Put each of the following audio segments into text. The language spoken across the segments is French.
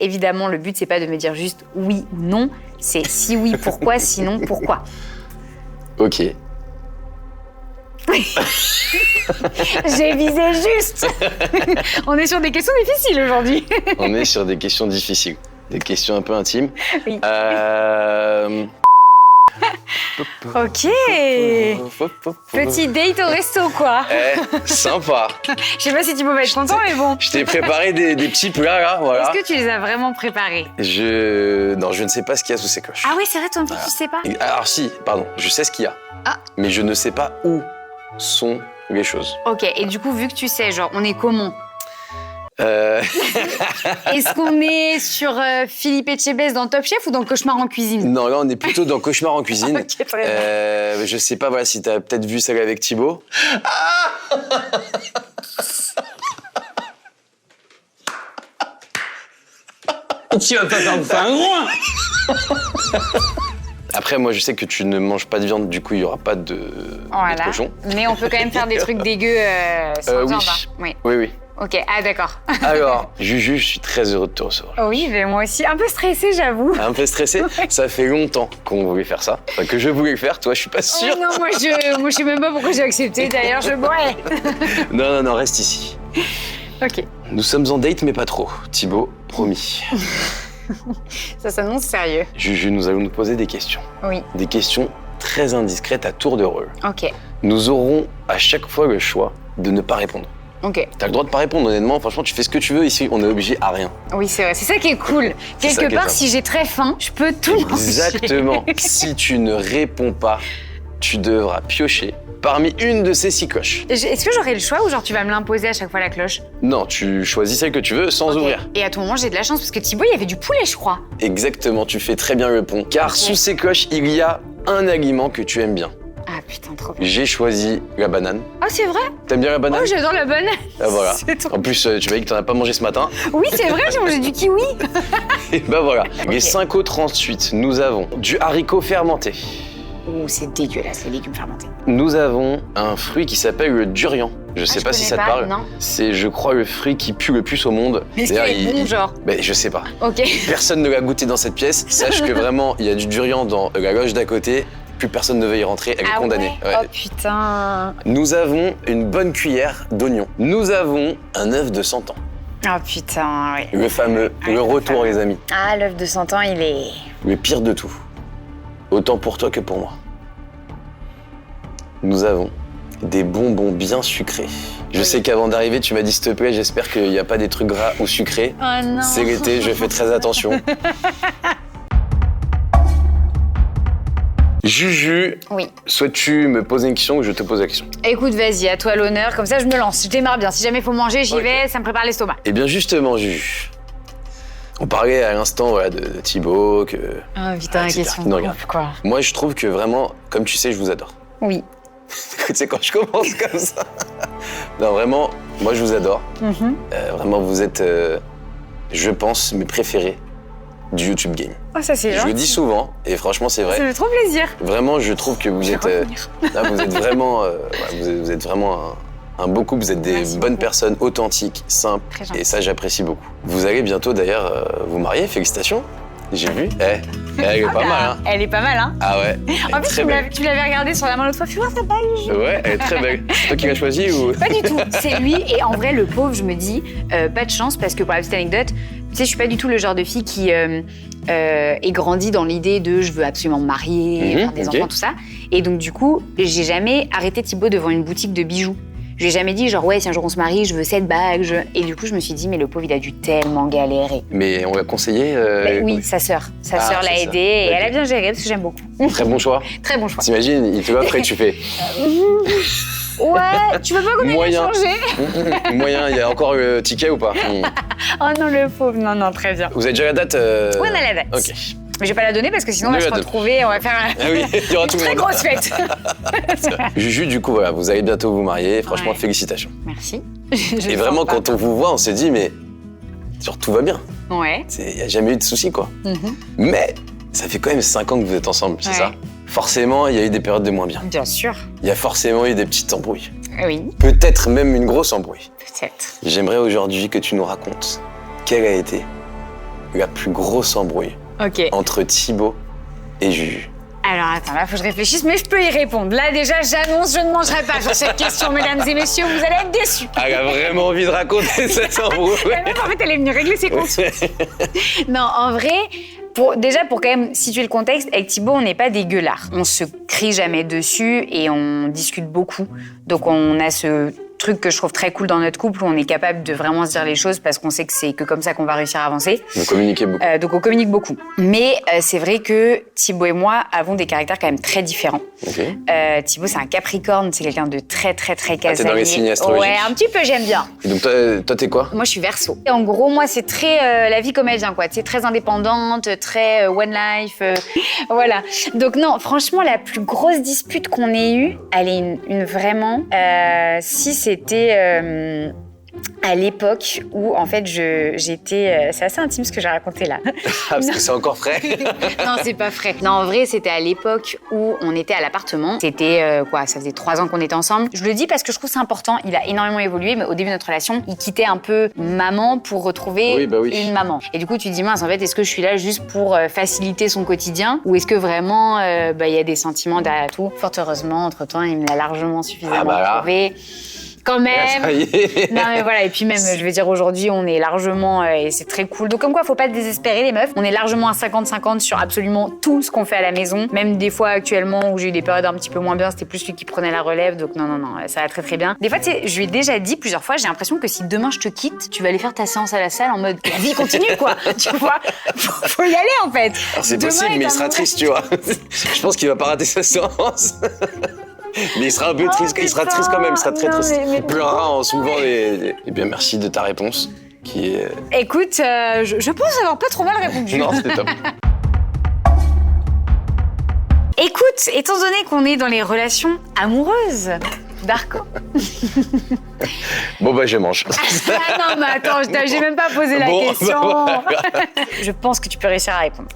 Évidemment, le but, c'est pas de me dire juste oui ou non. C'est si oui, pourquoi, sinon, pourquoi. Ok. J'ai visé juste. On est sur des questions difficiles aujourd'hui. On est sur des questions difficiles. Des questions un peu intimes. Oui. Ok. Petit date au resto, quoi. Sympa. Je sais pas si Thibaut va être content, mais bon. Je t'ai préparé des petits plats, là, voilà. Est-ce que tu les as vraiment préparés? Non, je ne sais pas ce qu'il y a sous ces coches. Ah oui, c'est vrai, toi non plus, tu sais pas. Alors si, pardon, je sais ce qu'il y a. Ah. Mais je ne sais pas où sont les choses. Ok, et du coup, vu que tu sais, genre, on est comment? Est-ce qu'on est sur Philippe Etchebest dans Top Chef ou dans Cauchemar en cuisine? Non, là, on est plutôt dans Cauchemar en cuisine. Ok, très bien. Je sais pas, voilà, si t'as peut-être vu celle avec Thibaut. Tu vas pas faire un groin. Après, moi, je sais que tu ne manges pas de viande, du coup, il y aura pas de Voilà. cochon. Mais on peut quand même faire des trucs dégueux sans oui. viande. Hein. Oui. Oui, oui. Ok, ah d'accord. Alors, Juju, je suis très heureux de te recevoir. Oui, mais moi aussi. Un peu stressée, j'avoue. Un peu stressé. Ça fait longtemps qu'on voulait faire ça. Enfin, que je voulais le faire, toi, je suis pas sûr. Oh non, moi je sais même pas pourquoi j'ai accepté. D'ailleurs, je bois. Non, reste ici. Ok. Nous sommes en date, mais pas trop. Thibaut, promis. Ça s'annonce sérieux. Juju, nous allons nous poser des questions. Oui. Des questions très indiscrètes à tour de rôle. Ok. Nous aurons à chaque fois le choix de ne pas répondre. Ok. T'as le droit de pas répondre, honnêtement. Franchement, tu fais ce que tu veux ici. On est obligé à rien. Oui, c'est vrai. C'est ça qui est cool. C'est ça Quelque qui est part, sympa. si j'ai très faim, je peux tout manger. Exactement. Si tu ne réponds pas, tu devras piocher parmi une de ces 6 cloches. Est-ce que j'aurai le choix ou genre tu vas me l'imposer à chaque fois la cloche? Non, tu choisis celle que tu veux sans Ok. ouvrir. Et à tout moment, j'ai de la chance parce que Thibaut, il y avait du poulet, je crois. Exactement, tu fais très bien le pont. Car Ok. sous ces cloches, il y a un aliment que tu aimes bien. Ah putain, trop bien. J'ai choisi la banane. Oh, c'est vrai? T'aimes bien la banane? Oh, j'adore la banane. Ah, voilà. C'est trop... En plus, tu m'as dit que t'en as pas mangé ce matin. Oui, c'est vrai, j'ai mangé du kiwi. Et bah voilà. Les Ok. 5 autres ensuite, nous avons du haricot fermenté. Oh, c'est dégueulasse, les légumes fermentés. Nous avons un fruit qui s'appelle le durian. Je sais je pas si ça te connais pas, parle. non. C'est, je crois, le fruit qui pue le plus au monde. Mais est-ce qu'il D'ailleurs, est bon, genre? Ben, je sais pas. Ok. Personne ne l'a goûté dans cette pièce. Sache que vraiment, il y a du durian dans la loge d'à côté. Plus personne ne veut y rentrer. Elle est Ah condamnée. ouais? Ouais. Oh putain. Nous avons une bonne cuillère d'oignon. Nous avons un œuf de 100 ans. Oh putain, oui. Le fameux, Ah, le retour, fameux. les amis. Ah, l'œuf de 100 ans, il est... Le pire de tout. Autant pour toi que pour moi. Nous avons des bonbons bien sucrés. Je sais qu'avant d'arriver, tu m'as dit s'il te plaît, j'espère qu'il n'y a pas des trucs gras ou sucrés. Oh non. C'est l'été, je fais très attention. Juju, Oui. souhaites-tu me poser une question ou je te pose la question? Écoute, vas-y, à toi l'honneur. Comme ça, je me lance. Je démarre bien. Si jamais il faut manger, j'y Ok. vais. Ça me prépare l'estomac. Eh bien justement, Juju, on parlait à l'instant voilà, de Thibaut, que... Ah, putain, la etc., question qui nous de regarde. couple, quoi. Moi, je trouve que vraiment, comme tu sais, je vous adore. Oui. Tu sais, quand je commence comme ça... Non, vraiment, moi, je vous adore. Mhm. Vraiment, vous êtes, je pense, mes préférés du YouTube Game. Oh, ça, c'est Je gentil. le dis souvent, et franchement, c'est Ça vrai. me fait trop plaisir. Vraiment, je trouve que vous Je vais êtes... revenir. vous êtes vraiment, vous êtes vraiment un beau couple. Vous êtes des Merci bonnes beaucoup. personnes, authentiques, simples. Très gentil. Et ça, j'apprécie beaucoup. Vous allez bientôt, d'ailleurs, vous marier. Félicitations. J'ai vu. Elle est pas mal, hein. Elle est pas mal, hein. Ah ouais. Elle est En plus, très belle. tu l'avais regardé sur la main l'autre fois. Tu vois, ça belle. Ouais, elle est très belle. C'est toi qui l'as choisi ou... Pas du tout, c'est lui. Et en vrai, le pauvre, je me dis, pas de chance, parce que pour la petite anecdote, tu sais, je suis pas du tout le genre de fille qui est grandie dans l'idée de je veux absolument me marier, faire des ok. enfants, tout ça. Et donc, du coup, j'ai jamais arrêté Thibaut devant une boutique de bijoux. Je lui ai jamais dit, genre, ouais, si un jour on se marie, je veux cette bague. Et du coup, je me suis dit, mais le pauvre, il a dû tellement galérer. Mais on l'a conseillé. Mais oui, sa sœur. Sa Ah, sœur c'est l'a ça. aidé et Ok. elle a bien géré parce que j'aime beaucoup. Très bon choix. Très bon choix. T'imagines, il te l'offre et tu fais Ouais, tu veux pas qu'on aille moyen. échanger? Moyen, il y a encore le ticket ou pas? Oh non, le pauvre. Non, non, très bien. Vous avez déjà la date? Oui, on a la date. Ok. Mais je vais pas la donner parce que sinon on va Ne se la donne. retrouver, on va faire Ah oui, il y aura tout le une très monde. grosse fête. Juju, du coup, voilà, vous allez bientôt vous marier. Franchement, Ouais. félicitations. Merci. Et vraiment, quand on vous voit, on s'est dit, mais genre, tout va bien. Ouais. Il n'y a jamais eu de soucis, quoi. Mhm. Mais ça fait quand même 5 ans que vous êtes ensemble, c'est Ouais. ça? Forcément, il y a eu des périodes de moins bien. Bien sûr. Il y a forcément eu des petites embrouilles. Oui, Peut-être même une grosse embrouille. peut-être. J'aimerais aujourd'hui que tu nous racontes quelle a été la plus grosse embrouille Ok. entre Thibaut et Juju? Alors attends, là faut que je réfléchisse, mais je peux y répondre. Là déjà, j'annonce, je ne mangerai pas sur cette question, mesdames et messieurs, vous allez être déçus. Elle a vraiment envie de raconter cette embrouille. La meuf, en fait, elle est venue régler ses comptes. Non, en vrai, pour quand même situer le contexte, avec Thibaut, on n'est pas des gueulards. On se crie jamais dessus et on discute beaucoup. Donc on a ce truc que je trouve très cool dans notre couple où on est capable de vraiment se dire les choses parce qu'on sait que c'est que comme ça qu'on va réussir à avancer. Vous communiquez beaucoup. Donc on communique beaucoup. Mais c'est vrai que Thibaut et moi avons des caractères quand même très différents. Ok. Thibaut, c'est un Capricorne, c'est quelqu'un de très casanier. t'es dans les signes astrologiques. Ouais, un petit peu, j'aime bien. Et donc toi, t'es quoi? Moi, je suis Verseau. Et en gros, moi, c'est très la vie comme elle vient, quoi. C'est très indépendante, très one life, voilà. Donc non, franchement, la plus grosse dispute qu'on ait eue, elle est une vraiment. Si c'était à l'époque où, en fait, j'étais... c'est assez intime ce que j'ai raconté là. Ah, parce que c'est encore frais. Non, c'est pas frais. Non, en vrai, c'était à l'époque où on était à l'appartement. C'était ça faisait 3 ans qu'on était ensemble. Je le dis parce que je trouve que c'est important. Il a énormément évolué, mais au début de notre relation, il quittait un peu maman pour retrouver une maman. Et du coup, tu te dis, mince, en fait, est-ce que je suis là juste pour faciliter son quotidien ou est-ce que vraiment, il y a des sentiments derrière tout? Fort heureusement, entre-temps, il me l'a largement suffisamment prouvé. Quand même. Ça y est. Non mais voilà, et puis même, je vais dire aujourd'hui, on est largement, et c'est très cool. Donc comme quoi, faut pas désespérer les meufs. On est largement à 50-50 sur absolument tout ce qu'on fait à la maison. Même des fois actuellement où j'ai eu des périodes un petit peu moins bien, c'était plus lui qui prenait la relève. Donc non, ça va très bien. Des fois, tu sais, je lui ai déjà dit plusieurs fois, j'ai l'impression que si demain je te quitte, tu vas aller faire ta séance à la salle en mode la vie continue quoi. Tu vois, faut y aller en fait. Alors c'est possible, mais il sera triste, tu vois. Je pense qu'il va pas rater sa séance. Mais il sera un peu triste, il sera triste quand même, il sera très triste. Il pleurera en soulevant les... Eh bien, merci de ta réponse, qui est... Écoute, je pense avoir pas trop mal répondu. Non, c'était top. Écoute, étant donné qu'on est dans les relations amoureuses, Darko. Bon, bah, je mange. Ah non, mais attends, j'ai même pas posé la question. Bah, voilà. Je pense que tu peux réussir à répondre.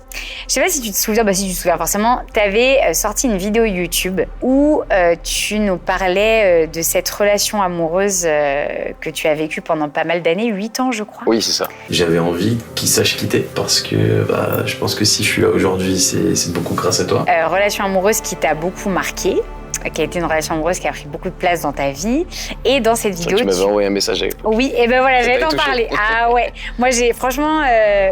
Je sais pas si tu te souviens, si tu te souviens forcément, t'avais sorti une vidéo YouTube où tu nous parlais de cette relation amoureuse que tu as vécue pendant pas mal d'années, 8 ans je crois. Oui, c'est ça. J'avais envie qu'il sache quitter parce que je pense que si je suis là aujourd'hui, c'est beaucoup grâce à toi. Relation amoureuse qui t'a beaucoup marqué, qui a été une relation amoureuse qui a pris beaucoup de place dans ta vie. Et dans cette vidéo... Tu m'avais envoyé un message avec... Oui, et ben voilà, j'allais t'en parler. Ah ouais, moi j'ai franchement...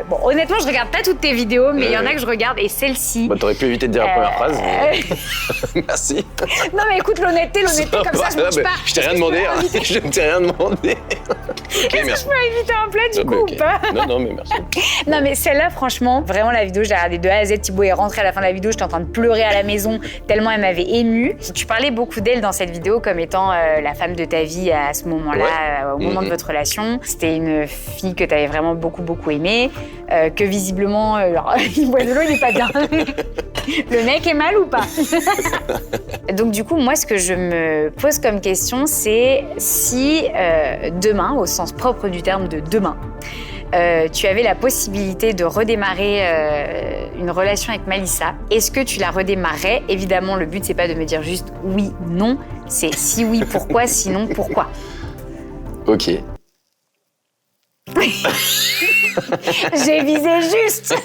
Bon, honnêtement, je regarde pas toutes tes vidéos, mais il y en a que je regarde, et celle-ci... Bah, t'aurais pu éviter de dire la première phrase. Mais... Merci. Non mais écoute, l'honnêteté, comme ça, je mange pas. Je t'ai rien demandé, je ne t'ai rien demandé. Est-ce que je peux éviter un plat du coup ou pas? Non, mais merci. Non mais celle-là, franchement, vraiment la vidéo, je l'ai regardée de A à Z. Thibaut est rentré à la fin de la vidéo, j'étais en train de pleurer à la maison, tellement elle m'avait émue. Tu parlais beaucoup d'elle dans cette vidéo comme étant la femme de ta vie à ce moment-là, au moment de votre relation. C'était une fille que tu avais vraiment beaucoup aimée, que visiblement, il boit de l'eau, il n'est pas bien. Le mec est mal ou pas? Donc du coup, moi, ce que je me pose comme question, c'est si demain, au sens propre du terme de demain, tu avais la possibilité de redémarrer une relation avec Malissa, est-ce que tu la redémarrais? Évidemment, le but, c'est pas de me dire juste oui ou non, c'est si oui, pourquoi, sinon, pourquoi? Ok. J'ai visé juste.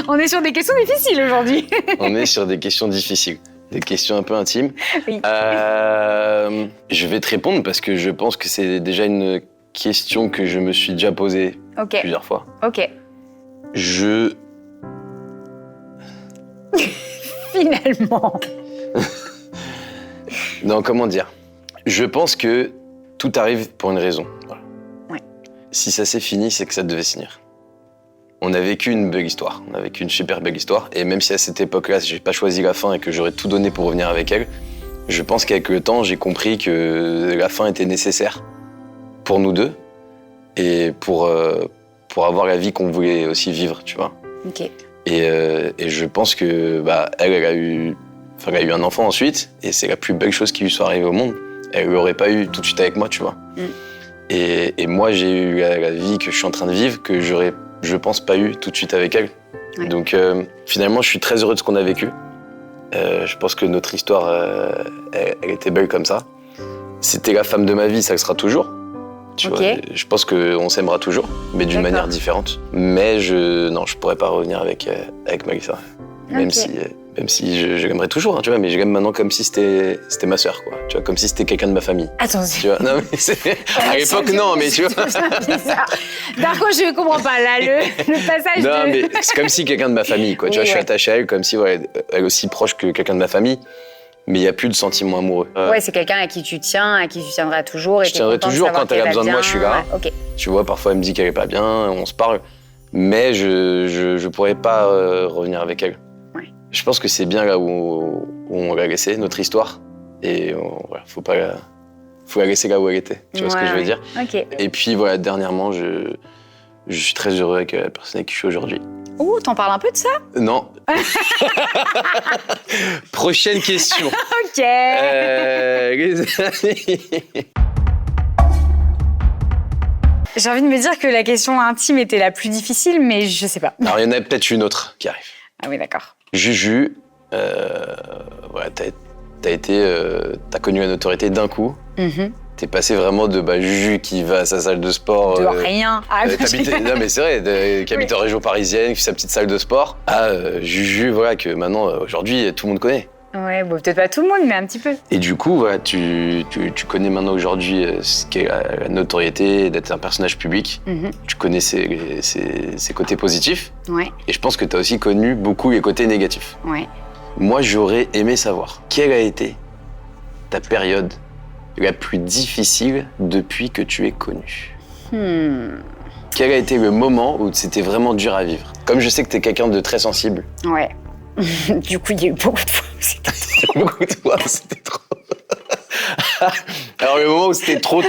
On est sur des questions difficiles aujourd'hui. On est sur des questions difficiles, des questions un peu intimes. Oui. Je vais te répondre parce que je pense que c'est déjà une question que je me suis déjà posée plusieurs fois. Ok. Finalement. Non, comment dire? Je pense que tout arrive pour une raison. Voilà. Ouais. Si ça s'est fini, c'est que ça devait se finir. On a vécu une belle histoire, on a vécu une super belle histoire, et même si à cette époque-là, j'ai pas choisi la fin et que j'aurais tout donné pour revenir avec elle, je pense qu'avec le temps, j'ai compris que la fin était nécessaire pour nous deux et pour avoir la vie qu'on voulait aussi vivre, tu vois. Ok. Et je pense que elle a eu un enfant ensuite, et c'est la plus belle chose qui lui soit arrivée au monde. Elle l'aurait pas eu tout de suite avec moi, tu vois. Et moi, j'ai eu la vie que je suis en train de vivre, que j'aurais, je pense, pas eu tout de suite avec elle. Ouais. Donc finalement, je suis très heureux de ce qu'on a vécu. Je pense que notre histoire, elle était belle comme ça. C'était la femme de ma vie, ça le sera toujours. Tu Ok. vois, je pense qu'on s'aimera toujours, mais d'une D'accord. manière différente. Mais je pourrais pas revenir avec Melissa. Même Ok. si je l'aimerais toujours, hein, tu vois, mais je l'aime maintenant comme si c'était ma sœur, quoi. Tu vois, comme si c'était quelqu'un de ma famille. Attends, Tu vois, non, mais à l'époque, non, mais tu vois. Darko, je comprends pas. Là, le passage Non, de. mais c'est comme si quelqu'un de ma famille, quoi. Tu Oui, vois, je suis ouais. attaché à elle comme si, ouais, elle est aussi proche que quelqu'un de ma famille, mais il n'y a plus de sentiments amoureux. Ouais, c'est quelqu'un à qui tu tiendras toujours. Et Je t'es tiendrai content de toujours savoir quand elle a qu'elle va besoin de moi, bien. je suis là. Ouais, ok. Tu vois, parfois elle me dit qu'elle est pas bien, on se parle, mais je pourrais pas revenir avec elle. Ouais. Je pense que c'est bien là où on l'a laissé, notre histoire, et voilà, faut la laisser là où elle était. Tu vois ce que Ouais, je veux ouais. dire? Ok. Et puis voilà, dernièrement, je suis très heureux avec la personne avec qui je suis aujourd'hui. Ouh, t'en parles un peu de ça? Non. Prochaine question. Ok. Les amis. J'ai envie de me dire que la question intime était la plus difficile, mais je sais pas. Alors il y en a peut-être une autre qui arrive. Ah oui, d'accord. Juju, voilà, t'as connu la notoriété d'un coup. Mhm. T'es passé vraiment de Juju qui va à sa salle de sport. De rien. Ah, Non mais c'est vrai, qui habite en région parisienne, qui fait sa petite salle de sport, à Juju, voilà, que maintenant, aujourd'hui, tout le monde connaît. Ouais, bon, peut-être pas tout le monde, mais un petit peu. Et du coup, voilà, tu connais maintenant aujourd'hui ce qu'est la notoriété, d'être un personnage public. Mhm. Tu connais ses côtés positifs. Ouais, Et je pense que t'as aussi connu beaucoup les côtés négatifs. ouais. Moi, j'aurais aimé savoir quelle a été ta période la plus difficile depuis que tu es connu. Quel a été le moment où c'était vraiment dur à vivre? Comme je sais que t'es quelqu'un de très sensible. Ouais. Du coup, il y a eu beaucoup de fois où c'était Beaucoup de fois, c'était trop. Alors, le moment où c'était trop,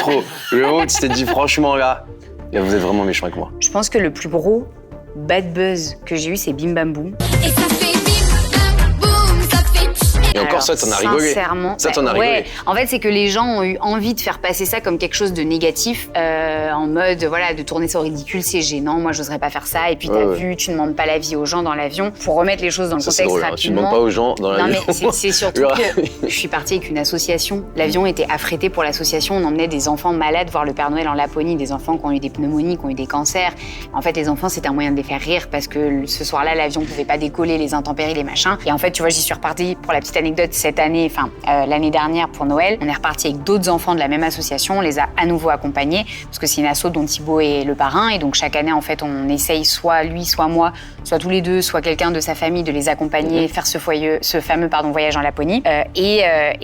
le moment où tu t'es dit, franchement, là, vous êtes vraiment méchant avec moi. Je pense que le plus gros bad buzz que j'ai eu, c'est Bim Bam Boum. Et ça fait bim, bam, boum, ça fait tch. Et encore Alors, ça, t'en as rigolé. Sincèrement, Ça, t'en as ouais. rigolé. En fait, c'est que les gens ont eu envie de faire passer ça comme quelque chose de négatif, en mode, voilà, de tourner ça au ridicule, c'est gênant, moi, j'oserais pas faire ça. Et puis, t'as Ouais. vu, tu ne demandes pas l'avis aux gens dans l'avion. Pour remettre les choses dans le Ça, c'est contexte drôle, hein. Tu ne rapidement. demandes pas aux gens dans la Non, vie. mais c'est surtout que je suis partie avec une association. L'avion était affrété pour l'association. On emmenait des enfants malades voir le Père Noël en Laponie, des enfants qui ont eu des pneumonies, qui ont eu des cancers. En fait, les enfants, c'était un moyen de les faire rire parce que ce soir-là, l'avion pouvait pas décoller, les intempéries, les machins. Et en fait, tu vois, j'y suis repartie pour la petite anecdote cette année, l'année dernière pour Noël. On est reparti avec d'autres enfants de la même association. On les a à nouveau accompagnés parce que c'est une asso dont Thibaut est le parrain. Et donc, chaque année, en fait, on essaye soit lui, soit moi, soit tous les deux, soit quelqu'un de sa famille de les accompagner, faire ce fameux voyage en Laponie. Et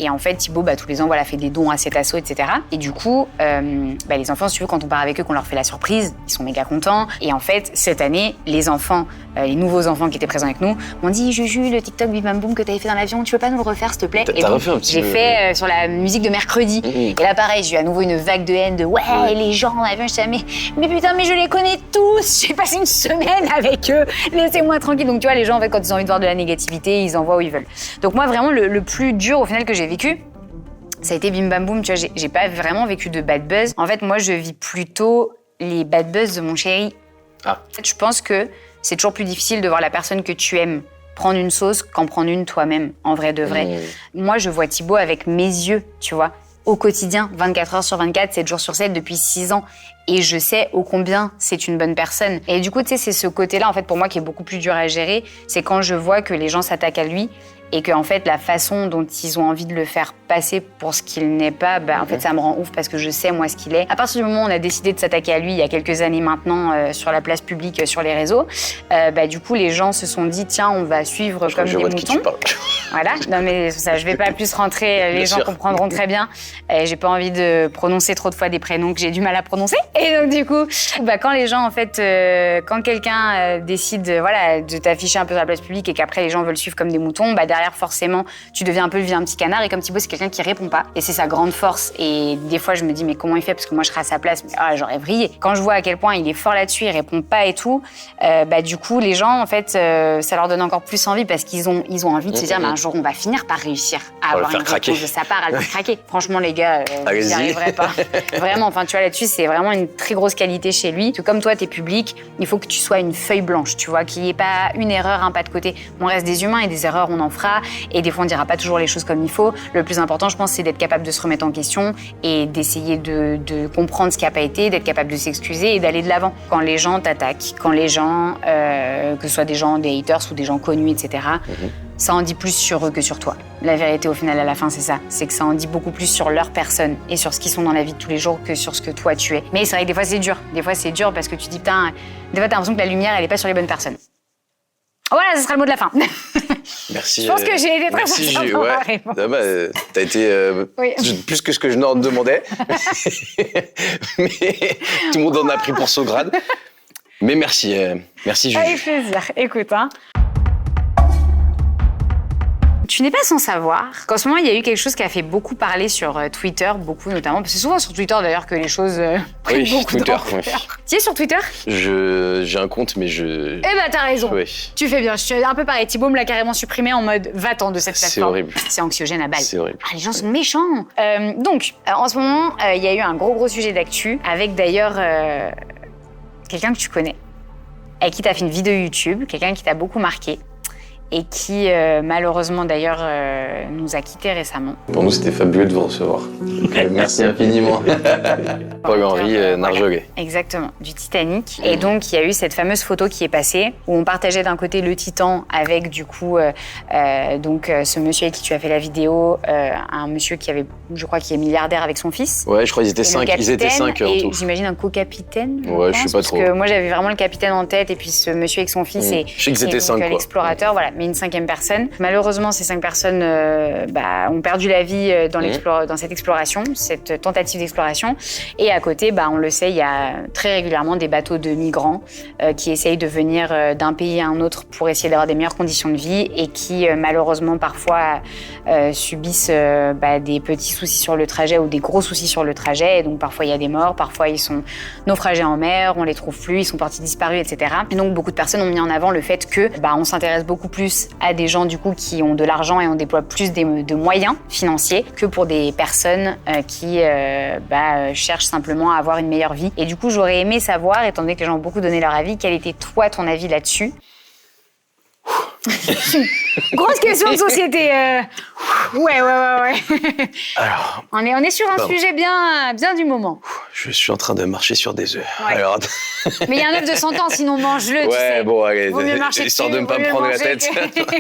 en fait, Thibaut, tous les ans, voilà, fait des dons à cet asso, etc. Et du coup, les enfants, si tu veux, quand on part avec eux, qu'on leur fait la surprise, ils sont méga contents. Et en fait, cette année, les enfants, les nouveaux enfants qui étaient présents avec nous, m'ont dit, Juju, le TikTok Bim Bam Boum que t'avais fait dans l'avion, tu veux pas nous le refaire, s'il te plaît? T'as Et donc, refait un petit j'ai peu, fait sur la musique de mercredi. Et là, pareil, j'ai eu à nouveau une vague de haine de ouais, les gens dans l'avion, je disais, mais putain, mais je les connais tous, j'ai passé une semaine avec eux, laissez-moi tranquille. Donc tu vois, les gens, en fait, quand ils ont envie de voir de la négativité, ils envoient où ils veulent. Donc moi, vraiment, le plus dur au final que j'ai vécu, ça a été Bim Bam Boum. Tu vois, j'ai pas vraiment vécu de bad buzz. En fait, moi, je vis plutôt les bad buzz de mon chéri. Ah. En fait, je pense que c'est toujours plus difficile de voir la personne que tu aimes prendre une sauce qu'en prendre une toi-même, en vrai de vrai. Moi, je vois Thibaut avec mes yeux, tu vois, au quotidien, 24 heures sur 24, 7 jours sur 7, depuis 6 ans. Et je sais ô combien c'est une bonne personne. Et du coup, tu sais, c'est ce côté-là, en fait, pour moi, qui est beaucoup plus dur à gérer. C'est quand je vois que les gens s'attaquent à lui et que, en fait, la façon dont ils ont envie de le faire passer pour ce qu'il n'est pas, en fait, ça me rend ouf parce que je sais, moi, ce qu'il est. À partir du moment où on a décidé de s'attaquer à lui, il y a quelques années maintenant, sur la place publique, sur les réseaux, du coup, les gens se sont dit, tiens, on va suivre comme Je des vois de qui tu moutons. parles. Voilà, non mais ça, je vais pas plus rentrer, les Bien gens sûr. comprendront très bien. J'ai pas envie de prononcer trop de fois des prénoms que j'ai du mal à prononcer. Et donc du coup, quand les gens, en fait, quand quelqu'un décide de t'afficher un peu sur la place publique et qu'après les gens veulent suivre comme des moutons, derrière forcément, tu deviens un peu le vilain petit canard. Et comme Thibaut, c'est quelqu'un qui répond pas. Et c'est sa grande force. Et des fois, je me dis, mais comment il fait? Parce que moi, je serais à sa place, mais j'aurais vrillé. Quand je vois à quel point il est fort là-dessus, il répond pas et tout, du coup, les gens, en fait, ça leur donne encore plus envie parce qu'ils ont envie de se dire, un jour, on va finir par réussir à On va le avoir faire une craquer. réponse de sa part, à le faire craquer. Franchement, les gars, vous Allez-y. n'y arriverez pas. Vraiment, enfin, tu vois, là-dessus, c'est vraiment une très grosse qualité chez lui. Parce que comme toi, t'es public, il faut que tu sois une feuille blanche, tu vois, qu'il n'y ait pas une erreur, un pas de côté. On reste des humains et des erreurs, on en fera. Et des fois, on dira pas toujours les choses comme il faut. Le plus important, je pense, c'est d'être capable de se remettre en question et d'essayer de comprendre ce qui n'a pas été, d'être capable de s'excuser et d'aller de l'avant. Quand les gens t'attaquent, quand les gens, que ce soit des gens, des haters ou des gens connus, etc., ça en dit plus sur eux que sur toi. La vérité, au final, à la fin, c'est ça. C'est que ça en dit beaucoup plus sur leur personne et sur ce qu'ils sont dans la vie de tous les jours que sur ce que toi, tu es. Mais c'est vrai que des fois, c'est dur. Des fois, c'est dur parce que tu dis, putain, des fois, t'as l'impression que la lumière, elle est pas sur les bonnes personnes. Voilà, ce sera le mot de la fin. Merci. Je pense que j'ai été très merci, patiente dans ma réponse. T'as été Oui. plus que ce que je n'en demandais. Mais tout le monde en a pris pour son grade. Mais merci, merci Juju. Avec plaisir. Écoute, hein. Tu n'es pas sans savoir qu'en ce moment, il y a eu quelque chose qui a fait beaucoup parler sur Twitter, beaucoup notamment, parce que c'est souvent sur Twitter d'ailleurs que les choses prennent beaucoup Twitter, d'ampleur. oui. Tu es sur Twitter? J'ai un compte, mais je... Eh ben, t'as raison. Oui. Tu fais bien. Je suis un peu pareil. Thibaut me l'a carrément supprimé en mode va-t'en de cette plateforme. C'est horrible. C'est anxiogène à balle. C'est horrible. Ah, les gens sont méchants. Donc, en ce moment, il y a eu un gros sujet d'actu avec d'ailleurs quelqu'un que tu connais, avec qui t'as fait une vidéo YouTube, quelqu'un qui t'a beaucoup marqué et qui, malheureusement d'ailleurs, nous a quittés récemment. Pour nous, c'était fabuleux de vous recevoir. Merci infiniment. Paul-Henri Narjoguet. Exactement, du Titanic. Et donc, il y a eu cette fameuse photo qui est passée, où on partageait d'un côté le Titan avec, du coup, ce monsieur avec qui tu as fait la vidéo, un monsieur qui avait, je crois, qui est milliardaire avec son fils. Ouais, je crois qu'ils étaient 5. Ils étaient 5 en et tout. j'imagine un co-capitaine. Ouais, je sais pas trop. Parce que moi, j'avais vraiment le capitaine en tête, et puis ce monsieur avec son fils et je sais qu'ils étaient 5, quoi. L'explorateur, voilà, mais une 5e personne. Malheureusement, ces 5 personnes ont perdu la vie dans cette exploration, cette tentative d'exploration. Et à côté, on le sait, il y a très régulièrement des bateaux de migrants qui essayent de venir d'un pays à un autre pour essayer d'avoir des meilleures conditions de vie et qui, malheureusement, parfois subissent des petits soucis sur le trajet ou des gros soucis sur le trajet. Et donc, parfois, il y a des morts, parfois, ils sont naufragés en mer, on les trouve plus, ils sont partis disparus, etc. Et donc, beaucoup de personnes ont mis en avant le fait que on s'intéresse beaucoup plus à des gens, du coup, qui ont de l'argent et on déploie plus de moyens financiers que pour des personnes qui cherchent simplement à avoir une meilleure vie. Et du coup, j'aurais aimé savoir, étant donné que les gens ont beaucoup donné leur avis, quel était toi ton avis là-dessus? Grosse question de société. Ouais. Alors, on est sur un sujet bien du moment. je suis en train de marcher sur des œufs. Ouais. Alors, Mais il y a un œuf de 100 ans, sinon mange-le. tu sais. bon, allez, Vaut mieux marcher histoire dessus, de ne pas vaut me mieux prendre la manger tête. que-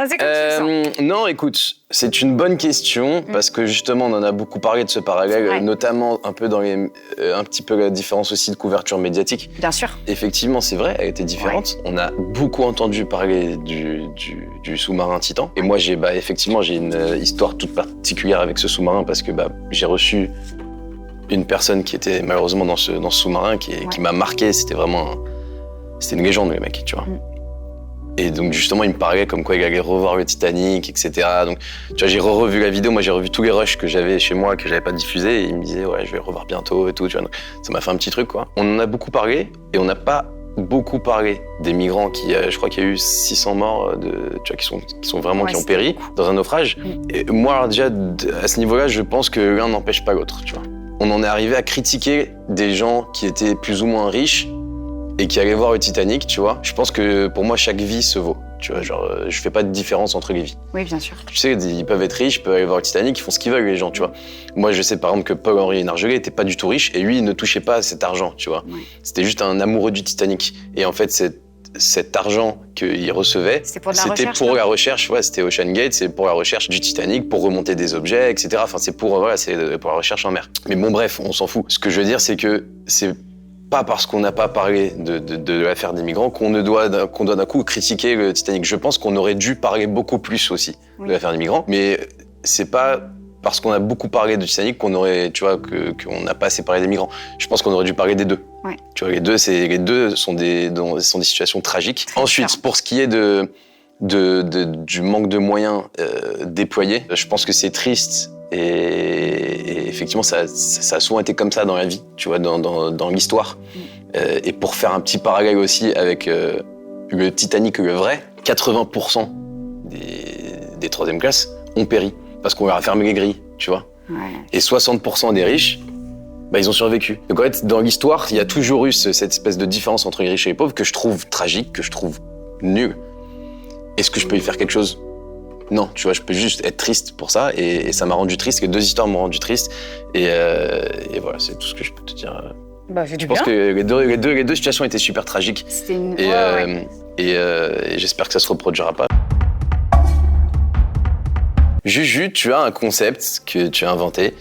C'est comme tu le sens. Non, écoute, c'est une bonne question parce que justement, on en a beaucoup parlé de ce parallèle, Ouais. notamment un peu un petit peu la différence aussi de couverture médiatique. Bien sûr. Effectivement, c'est vrai, elle était différente. On a beaucoup entendu parler du sous-marin Titan. Et moi, j'ai une histoire toute particulière avec ce sous-marin parce que j'ai reçu une personne qui était malheureusement dans ce sous-marin qui m'a marqué. C'était une légende, le mec, tu vois. Et donc, justement, il me parlait comme quoi il allait revoir le Titanic, etc. Donc, tu vois, j'ai revu la vidéo. Moi, j'ai revu tous les rushs que j'avais chez moi, que j'avais pas diffusés. Et il me disait, ouais, je vais le revoir bientôt et tout, tu vois. Donc, ça m'a fait un petit truc, quoi. On en a beaucoup parlé et on n'a pas beaucoup parlé des migrants qui, je crois qu'il y a eu 600 morts qui sont vraiment, qui ont péri dans un naufrage. Et moi, alors, déjà, à ce niveau-là, je pense que l'un n'empêche pas l'autre, tu vois. On en est arrivé à critiquer des gens qui étaient plus ou moins riches et qui allaient voir le Titanic, tu vois. Je pense que pour moi, chaque vie se vaut. Tu vois, genre, je fais pas de différence entre les vies. Oui, bien sûr. Tu sais, ils peuvent être riches, ils peuvent aller voir le Titanic, ils font ce qu'ils veulent, les gens, tu vois. Moi, je sais par exemple que Paul-Henri Narjoguet était pas du tout riche et lui, il ne touchait pas à cet argent, tu vois. Ouais. C'était juste un amoureux du Titanic. Et en fait, cet argent qu'il recevait, C'était pour de la recherche, pour non la recherche, c'était Ocean Gate, c'est pour la recherche du Titanic, pour remonter des objets, etc. Enfin, c'est pour la recherche en mer. Mais bon, bref, on s'en fout. Ce que je veux dire, c'est que c'est pas parce qu'on n'a pas parlé de l'affaire des migrants qu'on doit d'un coup critiquer le Titanic. Je pense qu'on aurait dû parler beaucoup plus aussi de l'affaire des migrants, mais c'est pas parce qu'on a beaucoup parlé de Titanic qu'on aurait, tu vois, qu'on n'a pas assez parlé des migrants. Je pense qu'on aurait dû parler des deux. Ouais. Tu vois, les deux sont des situations tragiques. Ensuite, pour ce qui est du manque de moyens déployés, je pense que c'est triste. Et effectivement, ça a souvent été comme ça dans la vie, tu vois, dans l'histoire. Et pour faire un petit parallèle aussi avec le Titanic, le vrai, 80% des troisième classes ont péri parce qu'on leur a fermé les grilles, tu vois. Ouais. Et 60% des riches Bah, ils ont survécu. Donc en fait, dans l'histoire, il y a toujours eu cette espèce de différence entre les riches et les pauvres que je trouve tragique, que je trouve nulle. Est-ce que je peux y faire quelque chose? Non, tu vois, je peux juste être triste pour ça, et ça m'a rendu triste, les deux histoires m'ont rendu triste, et voilà, c'est tout ce que je peux te dire. Bah, c'est du Je pense bien. que les deux situations étaient super tragiques, C'était une... et, ouais. et j'espère que ça se reproduira pas. Juju, tu as un concept que tu as inventé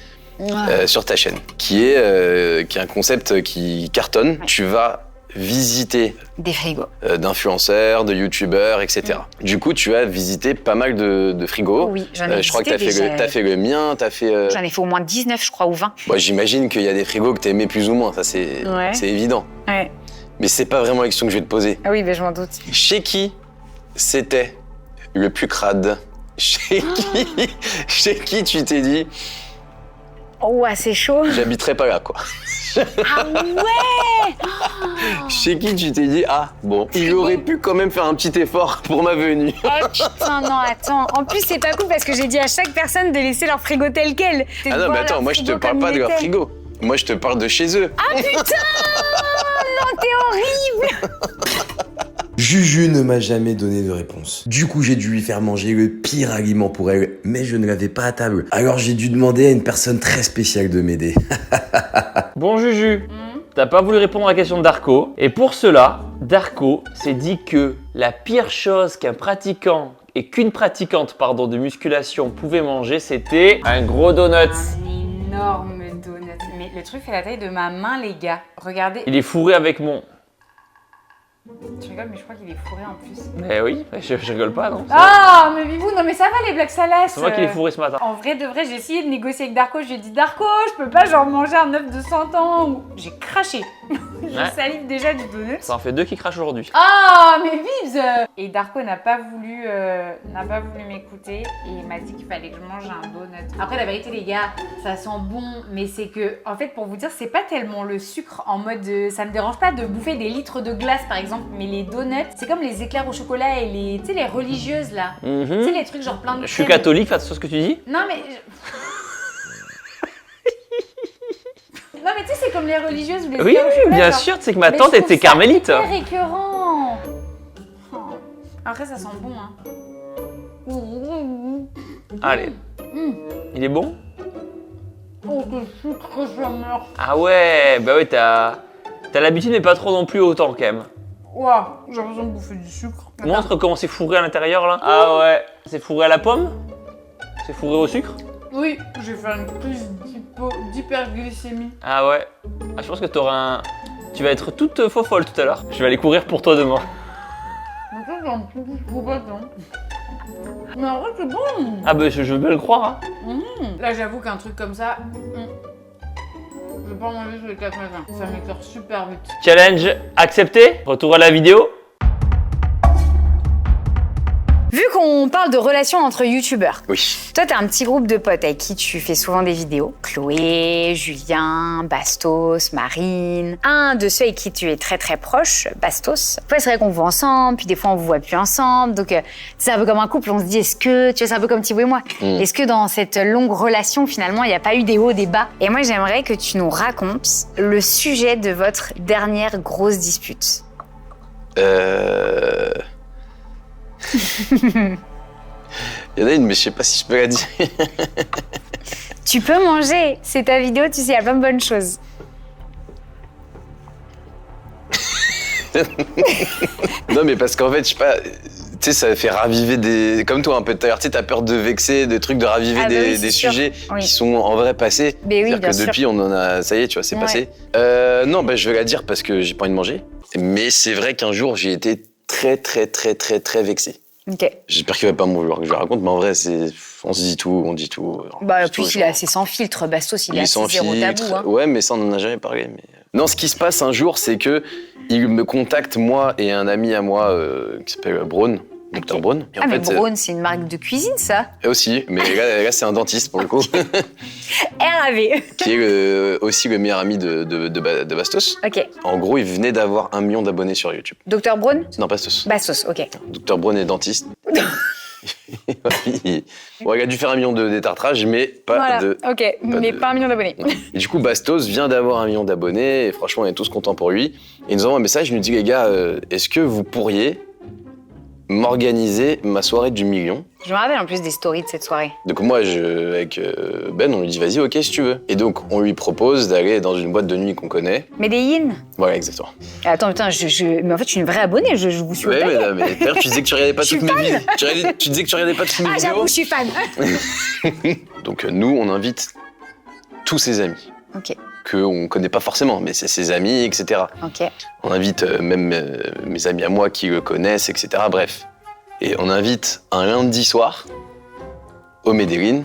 sur ta chaîne, qui est un concept qui cartonne. Tu vas visiter Des frigos. d'influenceurs, de youtubeurs, etc. Du coup, tu as visité pas mal de frigos. Oui, j'en ai Je crois que visité t'as fait le mien, t'as fait... J'en ai fait au moins 19, je crois, ou 20. Bon, j'imagine qu'il y a des frigos que t'aimais plus ou moins, ça Ouais. c'est évident. Ouais. Mais c'est pas vraiment la question que je vais te poser. Ah oui, ben je m'en doute. Chez qui c'était le plus crade? Chez qui tu t'es dit, Oh, c'est chaud. j'habiterai pas là, quoi? Ah ouais. Chez qui tu t'es dit, ah, bon, il aurait pu quand même faire un petit effort pour ma venue. Oh putain, non, attends. En plus, c'est pas cool parce que j'ai dit à chaque personne de laisser leur frigo tel quel. Ah non, mais attends, moi je te parle pas de leur frigo. Moi je te parle de chez eux. Ah putain. Non, t'es horrible. Juju ne m'a jamais donné de réponse. Du coup, j'ai dû lui faire manger le pire aliment pour elle, mais je ne l'avais pas à table. Alors j'ai dû demander à une personne très spéciale de m'aider. Bon Juju, t'as pas voulu répondre à la question de Darko. Et pour cela, Darko s'est dit que la pire chose qu'un pratiquant et qu'une pratiquante pardon, de musculation pouvait manger, c'était un gros donut. Un énorme donut. Mais le truc fait la taille de ma main, les gars. Regardez. Il est fourré avec mon... Tu rigoles, mais je crois qu'il est fourré en plus. Mais oui, je rigole pas, non? Ah, mais Vivou, non mais ça va les blagues salaces. C'est moi qui l'ai fourré ce matin. En vrai de vrai, j'ai essayé de négocier avec Darko. Je lui ai dit, Darko, je peux pas genre manger un œuf de 100 ans. J'ai craché. Je Ouais. salive déjà du donut. Ça en fait 2 qui crachent aujourd'hui. Ah, mais Vibs. Et Darko n'a pas voulu m'écouter et il m'a dit qu'il fallait que je mange un donut. Après, la vérité, les gars, ça sent bon, mais c'est que, en fait, pour vous dire, c'est pas tellement le sucre en mode ça me dérange pas de bouffer des litres de glace, par exemple, mais les donuts, c'est comme les éclairs au chocolat et les, tu sais, les religieuses là. Tu sais, les trucs genre plein de Je suis crème. catholique, fais attention à ce que tu dis. Non, mais. Non, mais tu sais, c'est comme les religieuses ou les Oui, éclairs au chocolat. bien genre. sûr, tu sais que ma Mais tante je trouve était ça carmélite. hyper écœurant. Oh. Après, ça sent bon, hein. Allez. Il est bon? Oh, que sucre, ça meurt. Ah ouais, bah ouais, t'as l'habitude, mais pas trop non plus autant quand même. Ouah, j'ai l'impression de bouffer du sucre. Montre comment c'est fourré à l'intérieur là. Ah ouais, c'est fourré à la pomme? C'est fourré au sucre? Oui, j'ai fait une crise d'hyperglycémie. Ah ouais. Ah, je pense que tu vas être toute faux folle tout à l'heure. Je vais aller courir pour toi demain. Mais ça, c'est un peu trop bête, hein. Mais en vrai, c'est bon. Ah bah je veux bien le croire. Hein. Là, j'avoue qu'un truc comme ça, je vais pas en manger sur les 4 matins. Ça m'écœure super vite. Challenge accepté. Retour à la vidéo. Vu qu'on parle de relations entre youtubeurs, Oui. toi, t'as un petit groupe de potes avec qui tu fais souvent des vidéos. Chloé, Julien, Bastos, Marine. Un de ceux avec qui tu es très très proche, Bastos. Des fois, c'est vrai qu'on vous voit ensemble, puis des fois, on vous voit plus ensemble. Donc, c'est un peu comme un couple. On se dit, est-ce que, tu vois, c'est un peu comme Thibaut et moi. Est-ce que dans cette longue relation, finalement, il n'y a pas eu des hauts, des bas? Et moi, j'aimerais que tu nous racontes le sujet de votre dernière grosse dispute. Il y en a une, mais je sais pas si je peux la dire. Tu peux manger, c'est ta vidéo, tu sais, il y a plein de bonnes choses. Non, mais parce qu'en fait, je sais pas, tu sais, ça fait raviver des. Comme toi, un peu tout à l'heure, tu sais, t'as peur de vexer, de trucs, de raviver Ah bah oui, c'est des sûr. sujets Oui. qui sont en vrai passés. Mais oui, C'est-à-dire bien que sûr. depuis, on en a. Ça y est, tu vois, c'est Ouais. passé. Non, bah, je vais la dire parce que j'ai pas envie de manger. Mais c'est vrai qu'un jour, j'ai été très vexé. Ok. J'espère qu'il va pas m'en vouloir que je le raconte, mais en vrai, on se dit tout, on dit tout. Bah, On dit tout, puis il est assez sans filtre, Bastos, il est assez sans zéro filtre. tabou. Hein. Ouais, mais ça, on en a jamais parlé. Mais... Non, ce qui se passe un jour, c'est que il me contacte, moi et un ami à moi qui s'appelle Braun, Dr. Braun. Et Ah, mais Braun, c'est une marque de cuisine, ça. aussi, mais là c'est un dentiste pour le coup, RAV. qui est aussi le meilleur ami de Bastos. Ok. En gros, il venait d'avoir 1 million d'abonnés sur YouTube. Dr. Braun Non, Bastos. Bastos, ok. Dr. Braun est dentiste. Bon, il a dû faire 1 million de détartrage, mais pas Voilà, de... ok, mais pas 1 million d'abonnés. Et du coup, Bastos vient d'avoir 1 million d'abonnés, et franchement, on est tous contents pour lui. Et il nous envoie un message, il nous dit, les gars, est-ce que vous pourriez m'organiser ma soirée du million? Je me rappelle en plus des stories de cette soirée. Donc moi, avec Ben, on lui dit, vas-y, ok, si tu veux. Et donc, on lui propose d'aller dans une boîte de nuit qu'on connaît. Medellin. Voilà, exactement. Attends, putain, mais en fait, je suis une vraie abonnée, je vous suis au Ouais, taquet. mais d'ailleurs, tu disais que tu regardais pas Je suis toutes mes vidéos. Tu disais que tu regardais pas toutes mes Ah, vidéos. j'avoue, je suis fan. Donc nous, on invite tous ses amis, Ok, qu'on connaît pas forcément, mais c'est ses amis, etc. ok. On invite même mes amis à moi qui le connaissent, etc. Bref. Et on invite un lundi soir au Medellin.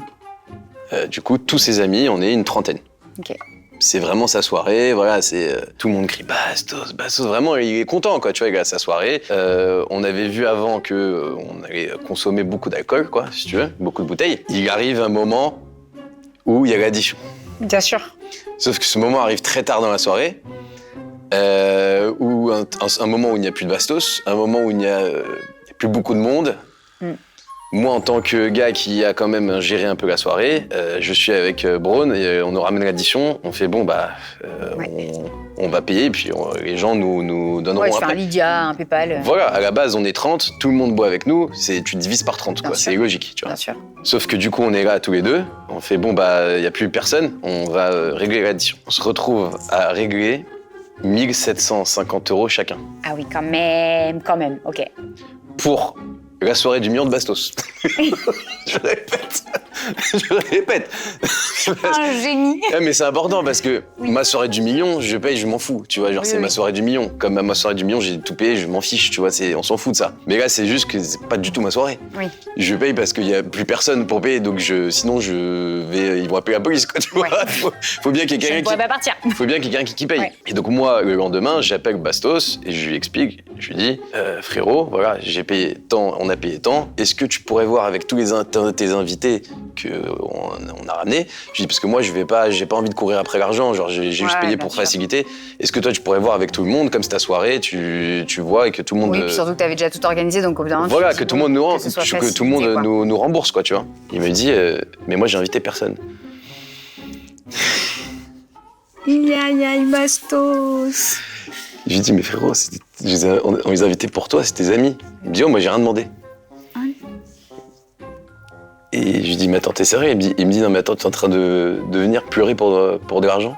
Du coup, tous ses amis, on est une trentaine. Ok. C'est vraiment sa soirée, voilà, c'est tout le monde crie Bastos, Bastos, vraiment il est content quoi, tu vois, il a sa soirée. On avait vu avant que on allait consommer beaucoup d'alcool quoi, si tu veux, beaucoup de bouteilles. Il arrive un moment où il y a l'addition. Bien sûr. Sauf que ce moment arrive très tard dans la soirée, où un moment où il n'y a plus de Bastos, un moment où il n'y a plus beaucoup de monde. Moi, en tant que gars qui a quand même géré un peu la soirée, je suis avec Braun et on nous ramène l'addition. On fait bon, bah, on va payer et puis les gens nous donneront Ouais, tu fais après. un Lydia, un Paypal. Voilà, à la base, on est 30, tout le monde boit avec nous, tu divises par 30, quoi. Bien sûr. C'est logique, tu vois. Bien sûr. Sauf que du coup, on est là tous les deux, on fait bon, bah, il n'y a plus personne, on va régler l'addition. On se retrouve à régler 1 750 € chacun Ah oui, quand même, ok. pour la soirée du million de Bastos. Je répète. Un génie. Ouais, mais c'est important parce que ma soirée du million, je paye, je m'en fous. Tu vois, genre, c'est ma soirée du million. Comme à ma soirée du million, j'ai tout payé, je m'en fiche. Tu vois, on s'en fout de ça. Mais là, c'est juste que c'est pas du tout ma soirée. Oui. Je paye parce qu'il y a plus personne pour payer, donc sinon ils vont appeler la police, quoi. Tu vois, Ouais. faut bien qu'il y ait Je ne quelqu'un pourrais pas partir. faut bien qu'il y ait quelqu'un qui paye. Ouais. Et donc moi, le lendemain, j'appelle Bastos et je lui explique, je lui dis, frérot, voilà, j'ai payé tant, on a payé tant. Est-ce que tu pourrais voir avec tous tes invités qu'on a ramenés? Je dis parce que moi, j'ai pas envie de courir après l'argent. Genre, j'ai juste payé pour faciliter. Est-ce que toi, tu pourrais voir avec tout le monde, comme c'est ta soirée, tu vois et que tout le monde. Oui, puis surtout que tu avais déjà tout organisé, donc au bout d'un moment, Voilà, tu te que dis, tout le monde nous rend, que ce soit que tout le monde facilité, quoi. nous rembourse, quoi, tu vois. Il me dit, mais moi, j'ai invité personne. Aïe, Bastos. Je lui dis, mais frérot, on les a invités pour toi, c'est tes amis. Il me dit, oh, moi, j'ai rien demandé. Et je lui dis, mais attends, t'es sérieux? Il me dit, non, mais attends, tu es en train de venir pleurer pour de l'argent?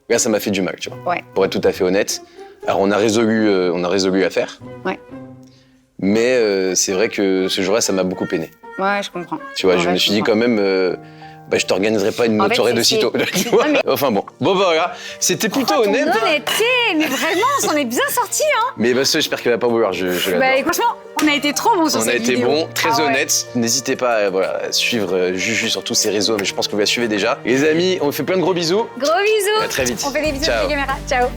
Là, ça m'a fait du mal, tu vois. Ouais. Pour être tout à fait honnête. Alors, on a résolu l'affaire. Ouais. Mais c'est vrai que ce jour-là, ça m'a beaucoup peiné. Ouais, je comprends. Tu vois, En je vrai, me suis dit comprends. quand même, bah, je t'organiserai pas une En autre fait, soirée de c'est- sitôt. Tu vois. Enfin bon. Bon, bah voilà. C'était plutôt Oh, ton honnête. Hein. honnêteté, mais vraiment, on s'en est bien sorti, hein. Mais bah, ça, j'espère qu'elle va pas vouloir. Je l'adore. Bah, franchement, on a été trop bons sur On a cette été vidéo. bon, très Ah ouais. honnête. N'hésitez pas à suivre Juju sur tous ses réseaux, mais je pense que vous la suivez déjà. Les amis, on fait plein de gros bisous. Gros bisous. À très vite. On fait des bisous Ciao. sur la caméra. Ciao.